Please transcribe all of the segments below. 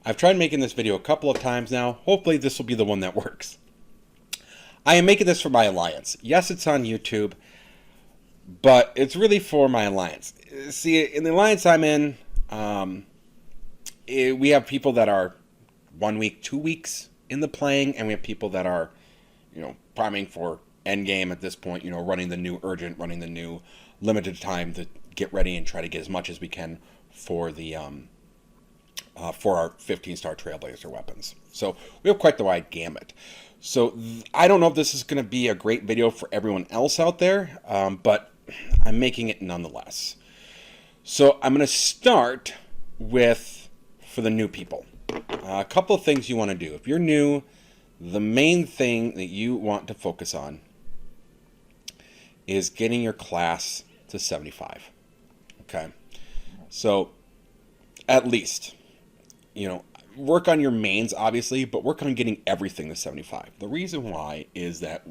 I've tried making this video a couple of times now. Hopefully this will be the one that works. I am making this for my alliance. Yes, it's on YouTube, but it's really for my alliance. See, in the alliance I'm in, we have people that are 1 week, 2 weeks in the playing, and we have people that are, priming for endgame at this point, running the new urgent, running the new limited time to get ready and try to get as much as we can for the for our 15-star Trailblazer weapons. So we have quite the wide gamut. So I don't know if this is going to be a great video for everyone else out there, but I'm making it nonetheless. So I'm going to start with, for the new people, a couple of things you want to do. If you're new, the main thing that you want to focus on is getting your class to 75. Okay? So at least, work on your mains, obviously, but work on getting everything to 75. The reason why is that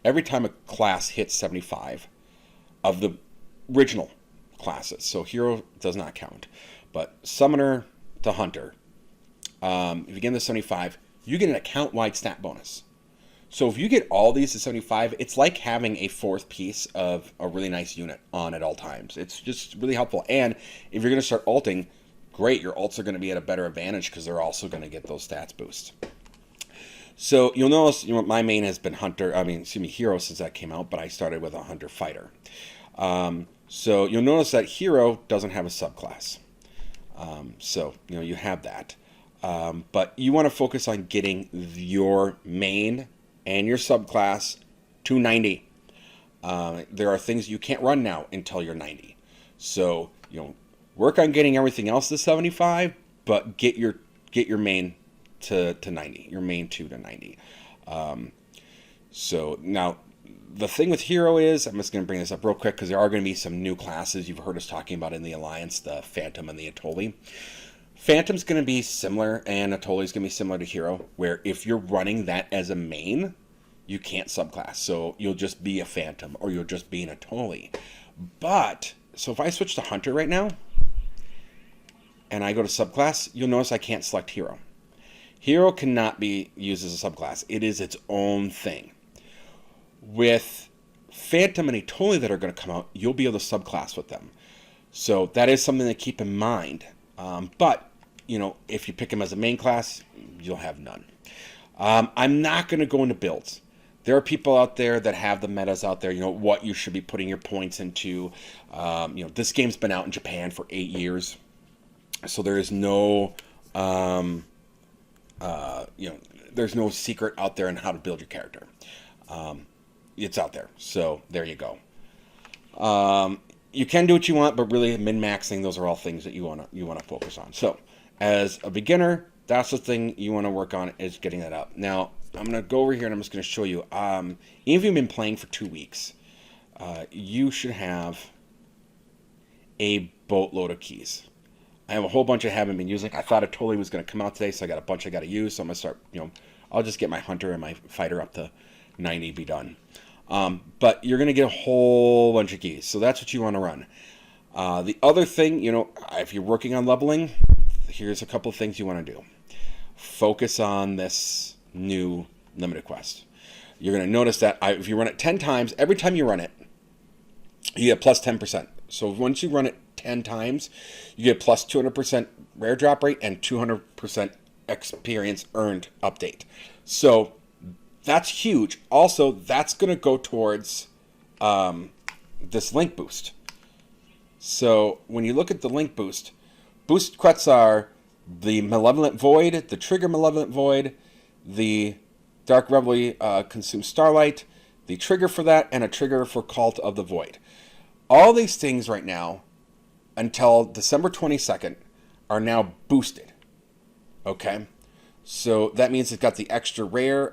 every time a class hits 75 of the original classes, so hero does not count, but summoner to hunter, if you get into 75, you get an account-wide stat bonus. So if you get all these to 75, it's like having a fourth piece of a really nice unit on at all times. It's just really helpful. And if you're going to start ulting, great, your ults are going to be at a better advantage because they're also going to get those stats boosts. So you'll notice, my main has been hero since that came out, but I started with a hunter fighter. So you'll notice that hero doesn't have a subclass. So you have that. But you want to focus on getting your main and your subclass to 90. There are things you can't run now until you're 90. So, work on getting everything else to 75, but get your main to 90, your main 2 to 90. So now the thing with hero is, I'm just going to bring this up real quick because there are going to be some new classes you've heard us talking about in the alliance, the Phantom and the Atoli. Phantom's going to be similar, and Atoli's going to be similar to hero, where if you're running that as a main, you can't subclass. So you'll just be a Phantom or you'll just be an Atoli. But so if I switch to hunter right now and I go to subclass, you'll notice I can't select hero. Hero cannot be used as a subclass. It is its own thing. With Phantom and Atoli that are going to come out, you'll be able to subclass with them. So that is something to keep in mind. But, if you pick them as a main class, you'll have none. I'm not going to go into builds. There are people out there that have the metas out there, what you should be putting your points into. This game's been out in Japan for 8 years. So there is no, there's no secret out there on how to build your character. It's out there. So there you go. You can do what you want, but really min-maxing, those are all things that you want to focus on. So as a beginner, that's the thing you want to work on, is getting that up. Now, I'm going to go over here and I'm just going to show you. Even if you've been playing for 2 weeks, you should have a boatload of keys. I have a whole bunch I haven't been using. I thought it totally was going to come out today, so I got a bunch I got to use. So I'm going to start, I'll just get my hunter and my fighter up to 90, be done. But you're going to get a whole bunch of keys. So that's what you want to run. The other thing, if you're working on leveling, here's a couple of things you want to do. Focus on this new limited quest. You're going to notice that if you run it 10 times, every time you run it, you get plus 10%. So once you run it 10 times, you get plus 200% rare drop rate and 200% experience earned update. So that's huge. Also, that's going to go towards this link boost. So when you look at the link boost quests are the Malevolent Void, the Trigger Malevolent Void, the Dark Revelry Consume Starlight, the trigger for that, and a trigger for Cult of the Void. All these things right now, until December 22nd, are now boosted. Okay? So that means it's got the extra rare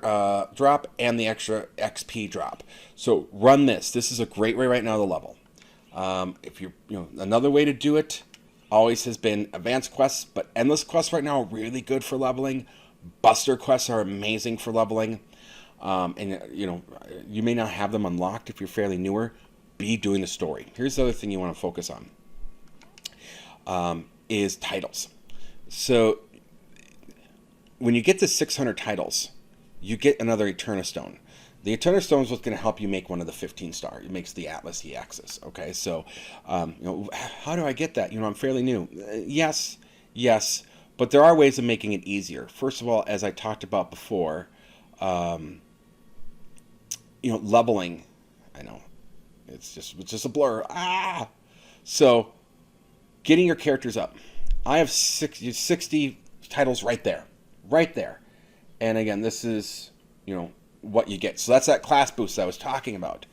drop and the extra XP drop. So run this. This is a great way right now to level. If you're, another way to do it always has been advanced quests, but endless quests right now are really good for leveling. Buster quests are amazing for leveling. And you may not have them unlocked if you're fairly newer. Be doing the story. Here's the other thing you want to focus on. Is titles. So when you get to 600 titles, you get another Eterna Stone. The Eterna Stone is what's going to help you make one of the 15 star. It makes the Atlas EXs. Okay, so how do I get that? I'm fairly new. Yes, but there are ways of making it easier. First of all, as I talked about before, leveling. I know it's just a blur. So getting your characters up. I have 60 titles right there. And again, this is, what you get. So that's that class boost I was talking about.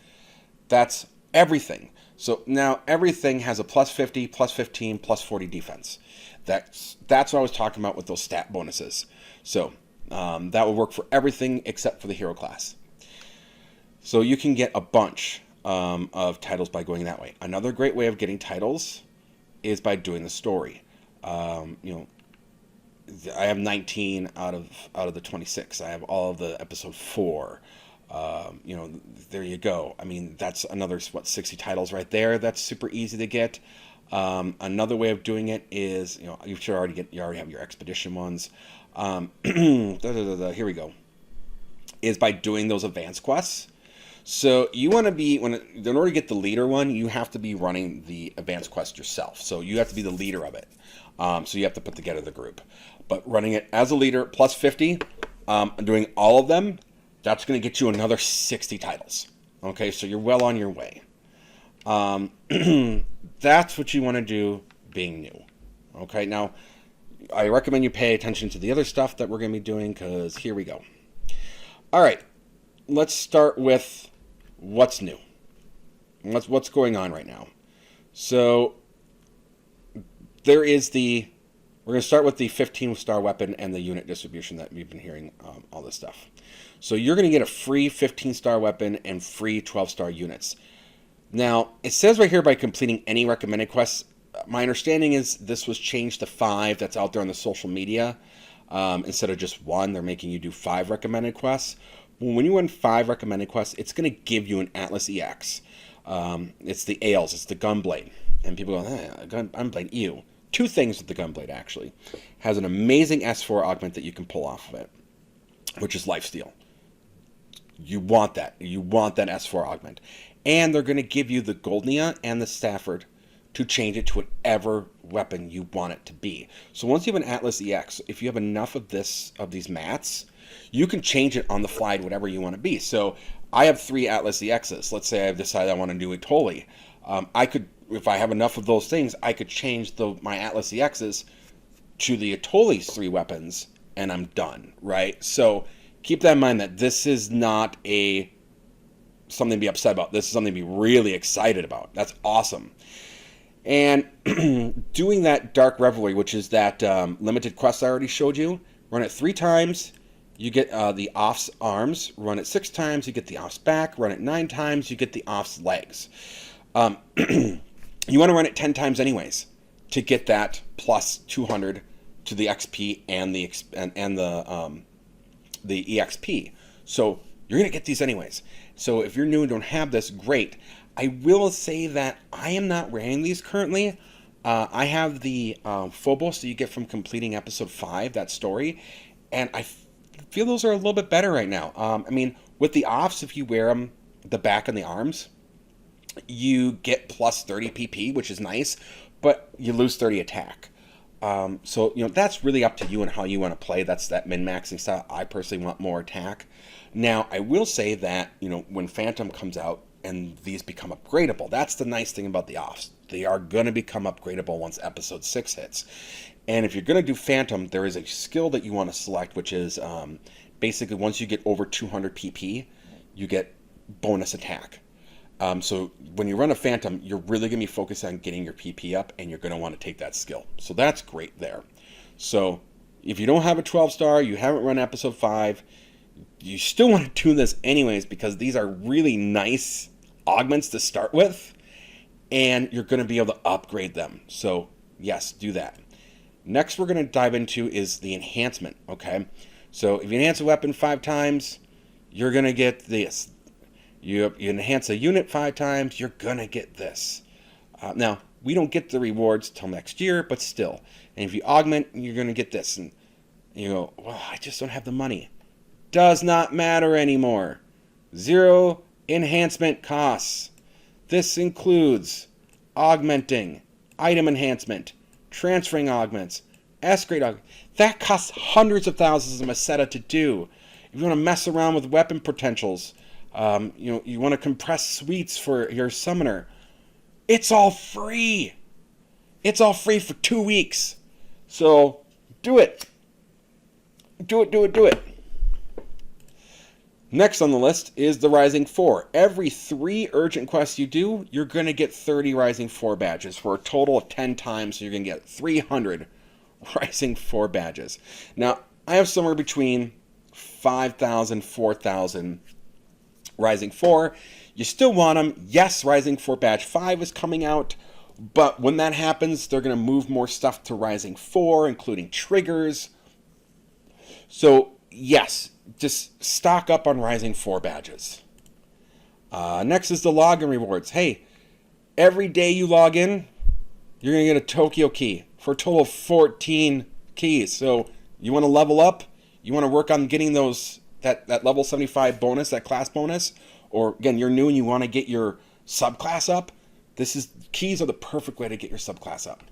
That's everything. So now everything has a plus 50, plus 15, plus 40 defense. That's what I was talking about with those stat bonuses. So that will work for everything except for the hero class. So you can get a bunch of titles by going that way. Another great way of getting titles is by doing the story. I have 19 out of the 26. I have all of the episode 4. There you go. I mean, that's another 60 titles right there. That's super easy to get. Another way of doing it is, you already have your expedition ones. Here we go. Is by doing those advanced quests. So you want to be, in order to get the leader one, you have to be running the advanced quest yourself. So you have to be the leader of it. So you have to put together the group. But running it as a leader, plus 50, doing all of them, that's going to get you another 60 titles. Okay, so you're well on your way. That's what you want to do being new. Okay, now, I recommend you pay attention to the other stuff that we're going to be doing, because here we go. All right, let's start with what's new. What's going on right now. So there is we're going to start with the 15-star weapon and the unit distribution that we've been hearing, all this stuff. So you're going to get a free 15-star weapon and free 12-star units. Now, it says right here by completing any recommended quests. My understanding is this was changed to 5 that's out there on the social media. Instead of just 1, they're making you do 5 recommended quests. Well, when you run 5 recommended quests, it's going to give you an Atlas EX. It's the Ales, it's the Gunblade. And people go, Gunblade, ew. 2 things with the Gunblade, actually. Has an amazing S4 augment that you can pull off of it, which is Lifesteal. You want that. You want that S4 augment. And they're going to give you the Goldnia and the Stafford to change it to whatever weapon you want it to be. So once you have an Atlas EX, if you have enough of these mats, you can change it on the fly to whatever you want to be. So I have 3 Atlas EXs. Let's say I've decided I want to do a Toli. I could, if I have enough of those things, I could change my Atlas EXs to the Atoli's 3 weapons, and I'm done, right? So keep that in mind that this is not something to be upset about. This is something to be really excited about. That's awesome. And doing that Dark Revelry, which is that limited quest I already showed you, run it 3 times, you get the Off's arms. Run it 6 times, you get the Off's back. Run it 9 times, you get the Off's legs. You want to run it 10 times anyways to get that plus 200 to the XP and the EXP. So you're going to get these anyways. So if you're new and don't have this, great. I will say that I am not wearing these currently. I have the Phobos that you get from completing episode 5, that story, and I feel those are a little bit better right now. I mean, with the Offs, if you wear them, the back and the arms, you get plus 30 PP, which is nice, but you lose 30 attack. So, that's really up to you and how you want to play. That's that min-maxing style. I personally want more attack. Now, I will say that, when Phantom comes out and these become upgradable, that's the nice thing about the Offs. They are going to become upgradable once episode 6 hits. And if you're going to do Phantom, there is a skill that you want to select, which is basically once you get over 200 PP, you get bonus attack. So when you run a Phantom, you're really going to be focused on getting your PP up, and you're going to want to take that skill. So that's great there. So if you don't have a 12-star, you haven't run episode 5, you still want to do this anyways, because these are really nice augments to start with, and you're going to be able to upgrade them. So yes, do that. Next we're going to dive into is the enhancement, okay? So if you enhance a weapon 5 times, you're going to get this. You enhance a unit 5 times, you're going to get this. Now, we don't get the rewards till next year, but still. And if you augment, you're going to get this. And You go, well, I just don't have the money. Does not matter anymore. 0 enhancement costs. This includes augmenting, item enhancement, transferring augments, S-grade augments. That costs hundreds of thousands of Meseta to do. If you want to mess around with weapon potentials, you want to compress suites for your summoner, it's all free. It's all free for 2 weeks. So do it. Do it. Next on the list is the Rising 4. Every 3 urgent quests you do, you're going to get 30 Rising 4 badges for a total of 10 times, so you're going to get 300 Rising 4 badges. Now, I have somewhere between 5,000, 4,000 Rising 4. You still want them. Yes, Rising 4 Badge 5 is coming out, but when that happens, they're going to move more stuff to Rising 4, including triggers. So, yes, just stock up on Rising 4 badges. Next is the login rewards. Hey, every day you log in, you're going to get a Tokyo key for a total of 14 keys. So, you want to level up? You want to work on getting that level 75 bonus, that class bonus? Or, again, you're new and you want to get your subclass up? Keys are the perfect way to get your subclass up.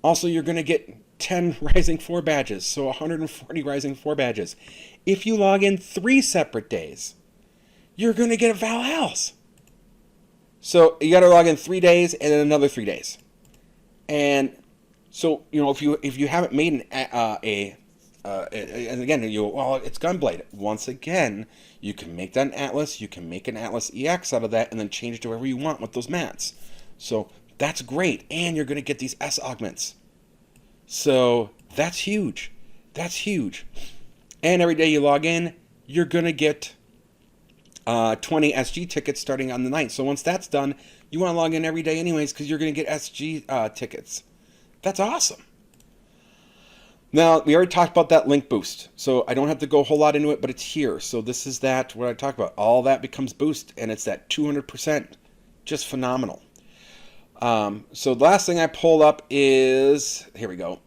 Also, you're going to get 10 Rising 4 badges, so 140 Rising 4 badges. If you log in 3 separate days, you're going to get a Val House. So you got to log in 3 days and then another 3 days. And so, if you haven't made and again, it's Gunblade. Once again, you can make that an Atlas. You can make an Atlas EX out of that and then change it to wherever you want with those mats. So that's great. And you're going to get these S augments. So that's huge. And every day you log in, you're going to get 20 SG tickets starting on the 9th. So once that's done, you want to log in every day anyways because you're going to get SG tickets. That's awesome. Now, we already talked about that link boost, so I don't have to go a whole lot into it, but it's here. So this is what I talked about. All that becomes boost, and it's that 200%. Just phenomenal. So the last thing I pulled up is, here we go.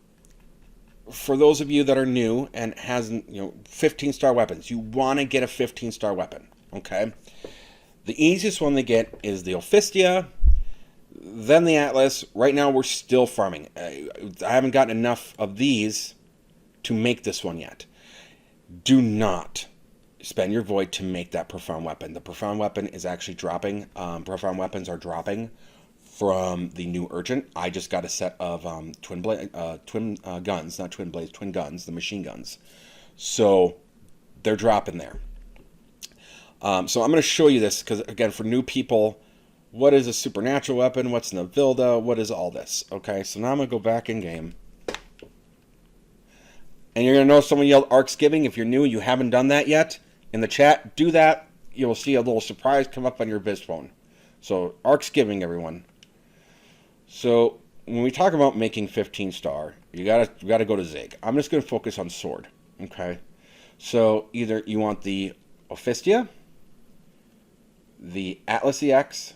For those of you that are new and hasn't, 15-star weapons, you want to get a 15-star weapon, okay? The easiest one to get is the Ophistia, then the Atlas. Right now, we're still farming. I haven't gotten enough of these to make this one yet. Do not spend your void to make that profound weapon. The profound weapon is actually dropping. Profound weapons are dropping from the new urgent. I just got a set of twin guns, not twin blades, twin guns, the machine guns. So they're dropping there. So I'm going to show you this because, again, for new people, what is a supernatural weapon? What's in the Vilda? What is all this? Okay, so now I'm going to go back in game. And you're going to know someone yelled Ark's Giving. If you're new and you haven't done that yet, in the chat, do that. You'll see a little surprise come up on your Viz phone. So, Ark's Giving, everyone. So, when we talk about making 15-star, you gotta go to Zig. I'm just going to focus on sword. Okay? So, either you want the Ophistia, the Atlas EX,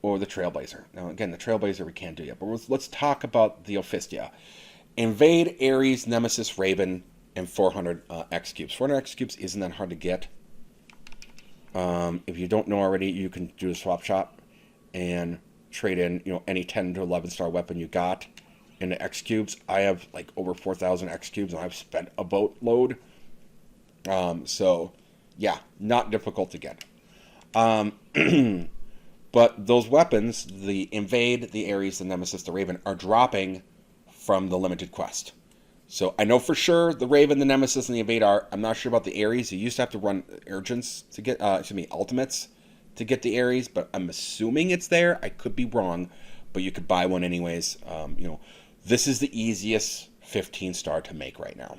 or the Trailblazer. Now, again, the Trailblazer we can't do yet, but let's talk about the Ophistia. Invade, Ares, Nemesis, Raven, and 400 X cubes. 400 X cubes isn't that hard to get. If you don't know already, you can do a swap shop and trade in, any 10 to 11-star weapon you got into X cubes. I have like over 4,000 X cubes, and I've spent a boatload. So, yeah, not difficult to get. But those weapons, the Invade, the Ares, the Nemesis, the Raven, are dropping from the limited quest. So I know for sure the Raven, the Nemesis, and the Invade are. I'm not sure about the Ares. You used to have to run urgents to get, ultimates to get the Ares, but I'm assuming it's there. I could be wrong, but you could buy one anyways. This is the easiest 15-star to make right now.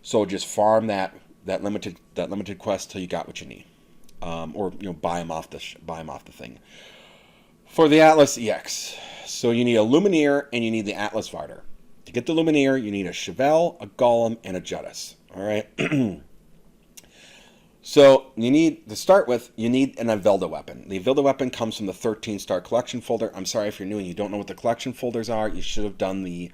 So just farm that limited quest till you got what you need. Or buy them off the thing. For the Atlas EX, so you need a Lumineer and you need the Atlas Varder. To get the Lumineer, you need a Chevelle, a Golem, and a Judas. All right. So you need an Avilda weapon. The Avilda weapon comes from the 13-star collection folder. I'm sorry if you're new and you don't know what the collection folders are. You should have done the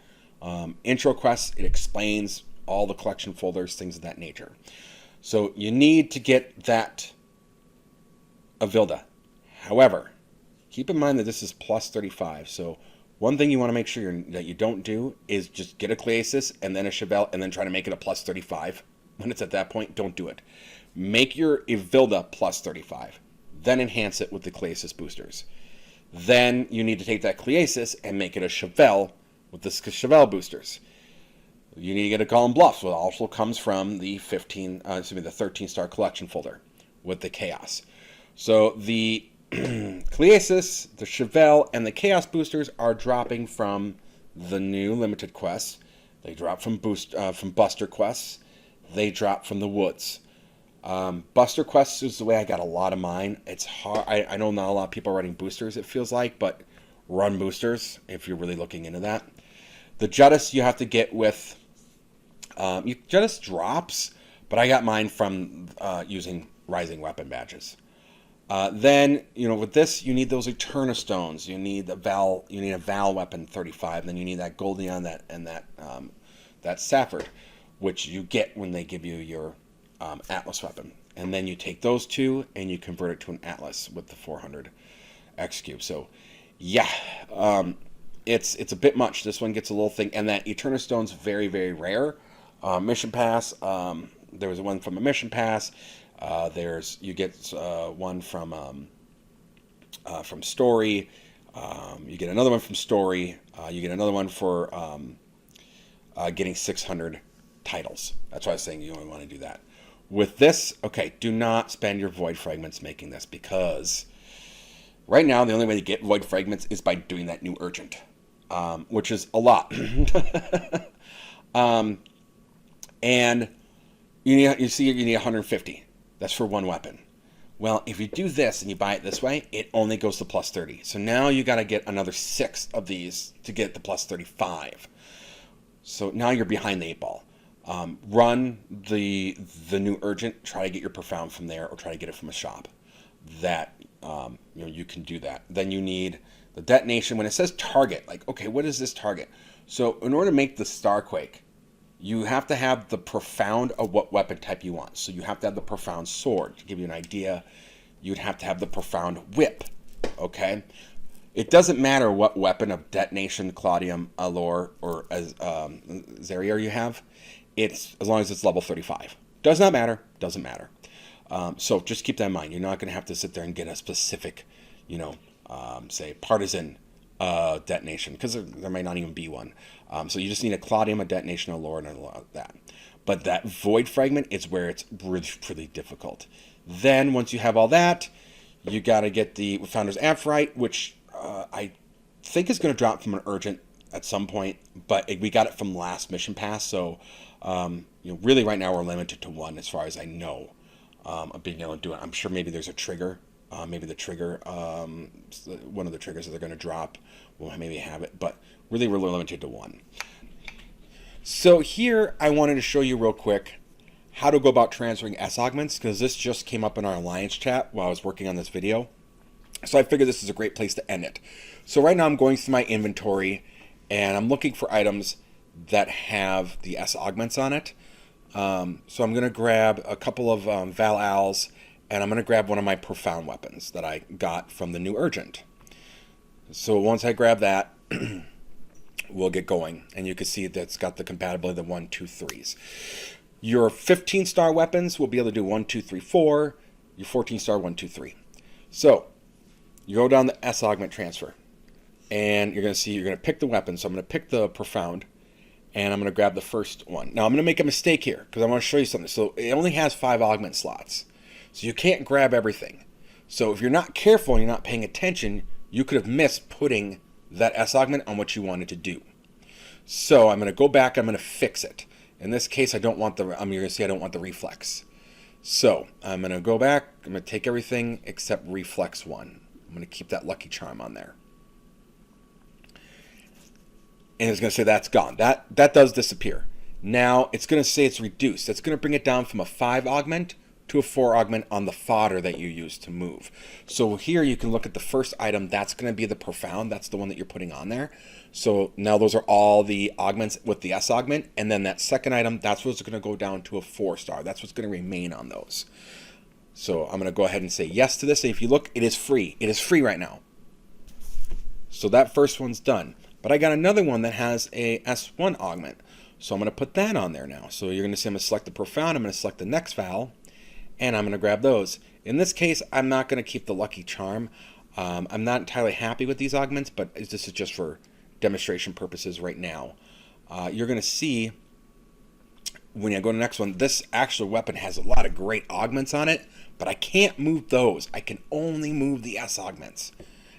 Intro quests, it explains all the collection folders, things of that nature. So you need to get that Avilda. However, keep in mind that this is plus 35. So one thing you want to make sure that you don't do is just get a Cleasis and then a Chevelle and then try to make it a plus 35. When it's at that point, don't do it. Make your Avilda plus 35. Then enhance it with the Cleasis boosters. Then you need to take that Cleasis and make it a Chevelle with the Chevelle boosters. You need to get a Golem Bluffs, which also comes from the 13-star collection folder with the Chaos. So the Cleasis, the Chevelle, and the Chaos boosters are dropping from the new limited quests. They drop from Buster quests. They drop from the Woods. Buster quests is the way I got a lot of mine. It's hard. I know not a lot of people are writing boosters, it feels like, but run boosters if you're really looking into that. The Judas you have to get with Judas drops, but I got mine from using Rising Weapon badges. Then, with this, you need those Eterna Stones. You need a Val Weapon 35. Then you need that Goldion that Safford, which you get when they give you your Atlas Weapon. And then you take those two and you convert it to an Atlas with the 400 X Cube. So, yeah, it's a bit much. This one gets a little thing. And that Eterna Stone's very, very rare. Mission Pass, there was one from a Mission Pass. You get one from Story. You get another one from Story. You get another one for getting 600 titles. That's why I was saying you only want to do that. With this, okay, do not spend your Void Fragments making this, because right now the only way to get Void Fragments is by doing that new Urgent, which is a lot. And you need 150. That's for one weapon. Well, if you do this and you buy it this way, it only goes to plus 30. So now you got to get another 6 of these to get the plus 35. So now you're behind the 8 ball. Run the new Urgent. Try to get your Profound from there, or try to get it from a shop. That you can do that. Then you need the Detonation. When it says target, like, okay, what is this target? So in order to make the Starquake, you have to have the Profound of what weapon type you want. So you have to have the Profound Sword. To give you an idea, you'd have to have the Profound Whip. Okay? It doesn't matter what weapon of Detonation, Claudium, Allure, or Zerier you have. It's as long as it's level 35. Does not matter. Doesn't matter. So just keep that in mind. You're not going to have to sit there and get a specific, say, Partisan Detonation, because there might not even be one. So you just need a Claudium, a Detonation, a Allure, and that. But that Void Fragment is where it's really, really difficult. Then once you have all that, you got to get the Founder's Amphrite, which I think is going to drop from an Urgent at some point, but we got it from last Mission Pass, so really right now we're limited to 1 as far as I know of being able to do it. I'm sure maybe there's a trigger. Maybe the trigger, one of the triggers that they're going to drop will maybe have it, but really we're limited to 1. So here I wanted to show you real quick how to go about transferring S augments, because this just came up in our Alliance chat while I was working on this video. So I figured this is a great place to end it. So right now I'm going through my inventory and I'm looking for items that have the S augments on it. So I'm going to grab a couple of Val Als, and I'm going to grab one of my Profound weapons that I got from the new Urgent. So once I grab that, we'll get going. And you can see that's got the compatibility of the 1, 2, 3s. Your 15-star weapons will be able to do 1, 2, 3, 4. Your 14-star 1, 2, 3. So you go down the S augment transfer, and you're going to see you're going to pick the weapon. So I'm going to pick the Profound, and I'm going to grab the first one. Now I'm going to make a mistake here because I want to show you something. So it only has 5 augment slots, so you can't grab everything. So if you're not careful and you're not paying attention, you could have missed putting that S augment on what you wanted to do. So I'm going to go back. I'm going to fix it. In this case, I don't want the. You're going to see I don't want the reflex. So I'm going to go back. I'm going to take everything except reflex 1. I'm going to keep that Lucky Charm on there. And it's going to say that's gone. That does disappear. Now it's going to say it's reduced. That's going to bring it down from a 5 augment to a 4 augment on the fodder that you use to move. So here you can look at the first item. That's going to be the profound. That's the one that you're putting on there. So now those are all the augments with the S augment. And then that second item, that's what's going to go down to a 4-star. That's what's going to remain on those. So I'm going to go ahead and say yes to this. And if you look, it is free. It is free right now. So that first one's done. But I got another one that has a S1 augment. So I'm going to put that on there now. So you're going to see I'm going to select the profound. I'm going to select the next vowel. And I'm going to grab those. In this case, I'm not going to keep the Lucky Charm. I'm not entirely happy with these augments, but this is just for demonstration purposes right now. You're going to see, when I go to the next one, this actual weapon has a lot of great augments on it, but I can't move those. I can only move the S augments.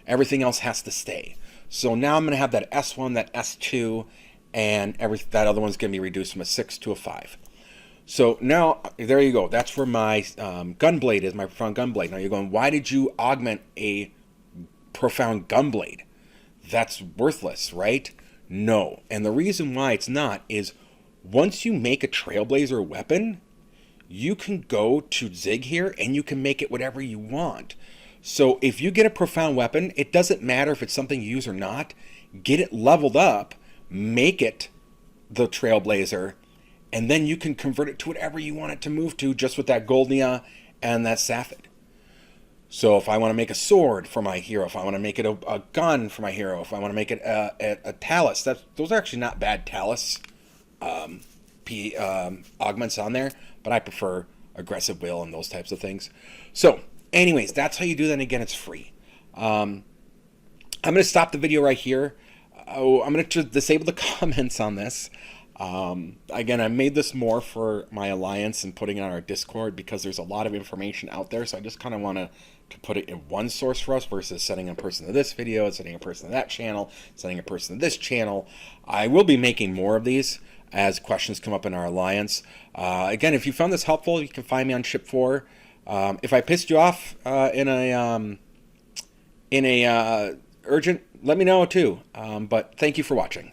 Everything else has to stay. So now I'm going to have that S1, that S2, and that other one's going to be reduced from a 6 to a 5. So now, there you go. That's where my gunblade is, my profound gunblade. Now you're going, why did you augment a profound gunblade? That's worthless, right? No. And the reason why it's not is once you make a Trailblazer weapon, you can go to Zig here and you can make it whatever you want. So if you get a profound weapon, it doesn't matter if it's something you use or not. Get it leveled up, make it the Trailblazer, and then you can convert it to whatever you want it to move to, just with that Goldnia and that Saphid. So if I want to make a sword for my hero, if I want to make it a gun for my hero, if I want to make it a Talus, those are actually not bad Talus augments on there, but I prefer aggressive will and those types of things. So anyways, that's how you do that. And again, it's free. I'm going to stop the video right here. I'm going to disable the comments on this. Again, I made this more for my alliance and putting it on our Discord because there's a lot of information out there. So I just kind of want to put it in one source for us versus sending a person to this video, sending a person to that channel, sending a person to this channel. I will be making more of these as questions come up in our alliance. Again, if you found this helpful, you can find me on Ship4. If I pissed you off in a urgent, let me know too. But thank you for watching.